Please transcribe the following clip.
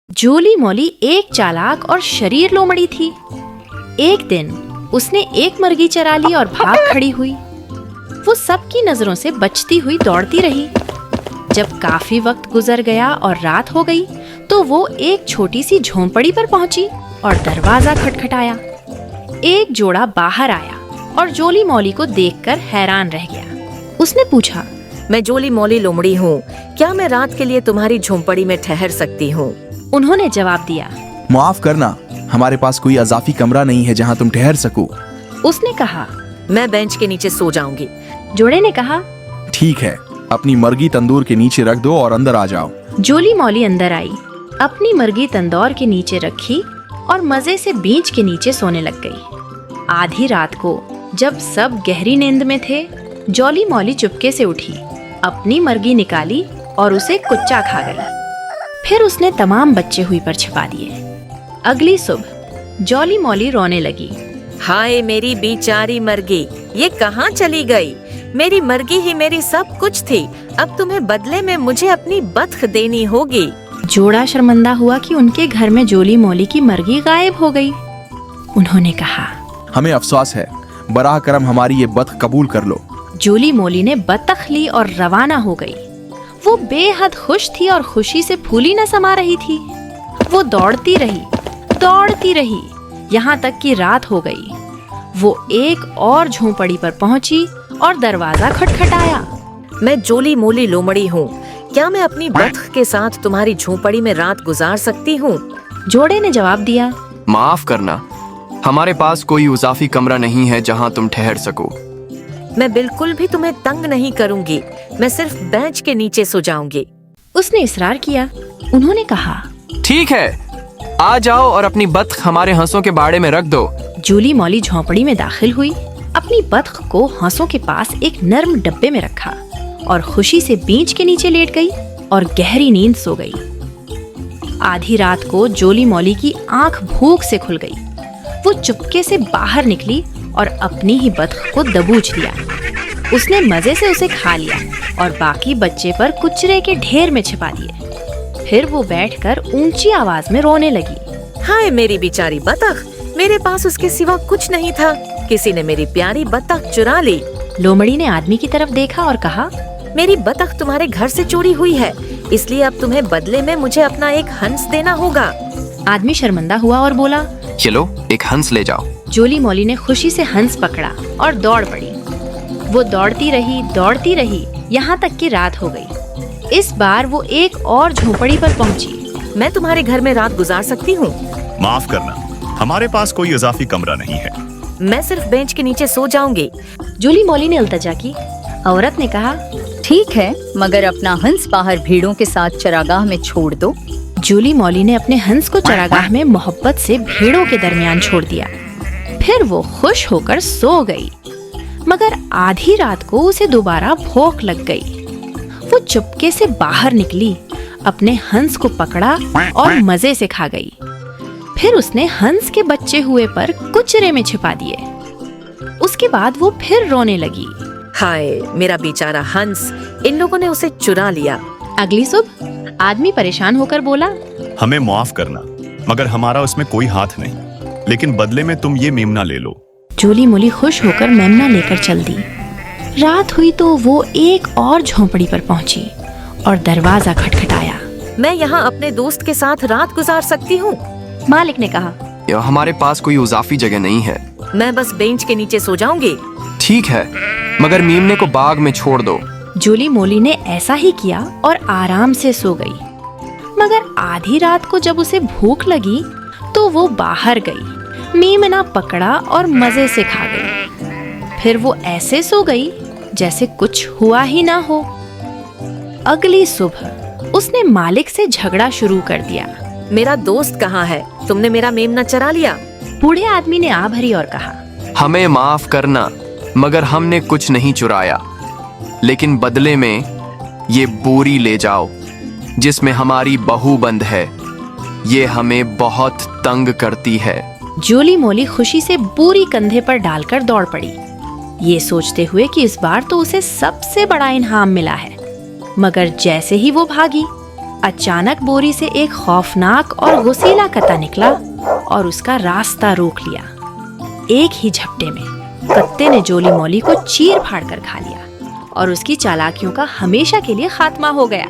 जोली मोली एक चालाक और शरीर लोमड़ी थी। एक दिन उसने एक मुर्गी चरा ली और भाग खड़ी हुई। वो सबकी नजरों से बचती हुई दौड़ती रही। जब काफी वक्त गुजर गया और रात हो गई तो वो एक छोटी सी झोंपड़ी पर पहुंची और दरवाजा खटखटाया। एक जोड़ा बाहर आया और जोली मोली को देखकर हैरान रह गया। उसने पूछा, मैं जोली मोली लोमड़ी हूँ, क्या मैं रात के लिए तुम्हारी झोंपड़ी में ठहर सकती हूँ? उन्होंने जवाब दिया, माफ करना, हमारे पास कोई अजाफी कमरा नहीं है जहाँ तुम ठहर सको। उसने कहा। मैं बेंच के नीचे सो जाऊंगी। जोड़े ने कहा, ठीक है, अपनी मुर्गी तंदूर के नीचे रख दो और अंदर आ जाओ। जोली मोली अंदर आई, अपनी मुर्गी तंदूर के नीचे रखी और मजे से बीच के नीचे सोने लग गई। आधी रात को जब सब गहरी नींद में थे, जोली मोली चुपके से उठी, अपनी मुर्गी निकाली और उसे कुच्चा खा गई। फिर उसने तमाम बच्चे हुई पर छिपा दिए। अगली सुबह जोली मोली रोने लगी। हाय मेरी बेचारी मुर्गी, ये कहाँ चली गई? मेरी मुर्गी ही मेरी सब कुछ थी। अब तुम्हें बदले में मुझे अपनी बतख देनी होगी। जोड़ा शर्मिंदा हुआ कि उनके घर में जोली मोली की मुर्गी गायब हो गई। उन्होंने कहा, हमें अफसोस है, बराह करम हमारी ये बतख कबूल कर लो। जोली मोली ने बतख ली और रवाना हो गई। वो बेहद खुश थी और खुशी से फूली न समा रही थी। वो दौड़ती रही यहाँ तक कि रात हो गई। वो एक और झोंपड़ी पर पहुंची और दरवाजा खटखटाया। मैं जोली मोली लोमड़ी हूँ, क्या मैं अपनी बतख के साथ तुम्हारी झोंपड़ी में रात गुजार सकती हूँ? जोड़े ने जवाब दिया, माफ करना, हमारे पास कोई इजाफी कमरा नहीं है जहाँ तुम ठहर सको। मैं बिल्कुल भी तुम्हें तंग नहीं करूँगी, मैं सिर्फ बेंच के नीचे सो जाऊंगी। उसने इसरार किया। उन्होंने कहा, ठीक है, आ जाओ और अपनी बतख हमारे हंसों के बाड़े में रख दो। जोली मोली झोंपड़ी में दाखिल हुई, अपनी बतख को हंसों के पास एक नर्म डब्बे में रखा और खुशी से बीच के नीचे लेट गई और गहरी नींद सो गई। आधी रात को जोली मोली की आंख भूख से खुल गई। वो चुपके से बाहर निकली और अपनी ही बतख को दबोच लिया। उसने मजे से उसे खा लिया और बाकी बच्चे पर कुचरे के ढेर में छिपा दिए। फिर वो बैठकर ऊंची आवाज में रोने लगी। हाय मेरी बेचारी बतख, मेरे पास उसके सिवा कुछ नहीं था। किसी ने मेरी प्यारी बतख चुरा ली। लोमड़ी ने आदमी की तरफ देखा और कहा, मेरी बतख तुम्हारे घर से चोरी हुई है, इसलिए अब तुम्हें बदले में मुझे अपना एक हंस देना होगा। आदमी शर्मिंदा हुआ और बोला, चलो एक हंस ले जाओ। जोली मोली ने खुशी से हंस पकड़ा और दौड़ पड़ी। वो दौड़ती रही यहाँ तक कि रात हो गई। इस बार वो एक और झोंपड़ी पर पहुंची। मैं तुम्हारे घर में रात गुजार सकती हूँ? माफ करना, हमारे पास कोई इजाफी कमरा नहीं है। मैं सिर्फ बेंच के नीचे सो जाऊंगी। जोली मोली ने इल्तजा की। औरत ने कहा, ठीक है, मगर अपना हंस बाहर भीड़ों के साथ चरागाह में छोड़ दो। जोली मोली ने अपने हंस को चरागाह में मोहब्बत से भीड़ों के दरमियान छोड़ दिया। फिर वो खुश होकर सो गई। मगर आधी रात को उसे दोबारा भूख लग गई। वो चुपके से बाहर निकली, अपने हंस को पकड़ा और मजे से खा गई। फिर उसने हंस के बच्चे हुए पर कुचरे में छिपा दिए। उसके बाद वो फिर रोने लगी। हाय मेरा बेचारा हंस, इन लोगों ने उसे चुरा लिया। अगली सुबह आदमी परेशान होकर बोला, हमें माफ करना, मगर हमारा उसमें कोई हाथ नहीं, लेकिन बदले में तुम ये मेमना ले लो। जोली मोली खुश होकर मेमना लेकर चल दी। रात हुई तो वो एक और झोंपड़ी पर पहुंची और दरवाजा खटखटाया। मैं यहाँ अपने दोस्त के साथ रात गुजार सकती हूँ? मालिक ने कहा, हमारे पास कोई इजाफी जगह नहीं है। मैं बस बेंच के नीचे सो जाऊंगी। ठीक है, मगर मेमने को बाग में छोड़ दो। जोली मोली ने ऐसा ही किया और आराम से सो गई। मगर आधी रात को जब उसे भूख लगी तो वो बाहर गई, मेमना पकड़ा और मजे से खा गई। फिर वो ऐसे सो गई जैसे कुछ हुआ ही ना हो। अगली सुबह उसने मालिक से झगड़ा शुरू कर दिया। मेरा दोस्त कहाँ है? तुमने मेरा मेमना चरा लिया। बूढ़े आदमी ने आ भरी और कहा, हमें माफ करना, मगर हमने कुछ नहीं चुराया, लेकिन बदले में ये बोरी ले जाओ जिसमें हमारी बहू बंद है। ये हमें बहुत तंग करती है। जोली मोली खुशी से बोरी कंधे पर डालकर दौड़ पड़ी, ये सोचते हुए कि इस बार तो उसे सबसे बड़ा इनाम मिला है। मगर जैसे ही वो भागी, अचानक बोरी से एक खौफनाक और गुस्सीला कत्ता निकला और उसका रास्ता रोक लिया। एक ही झपटे में कत्ते ने जोली मौली को चीर फाड़ कर खा लिया और उसकी चालाकियों का हमेशा के लिए खात्मा हो गया।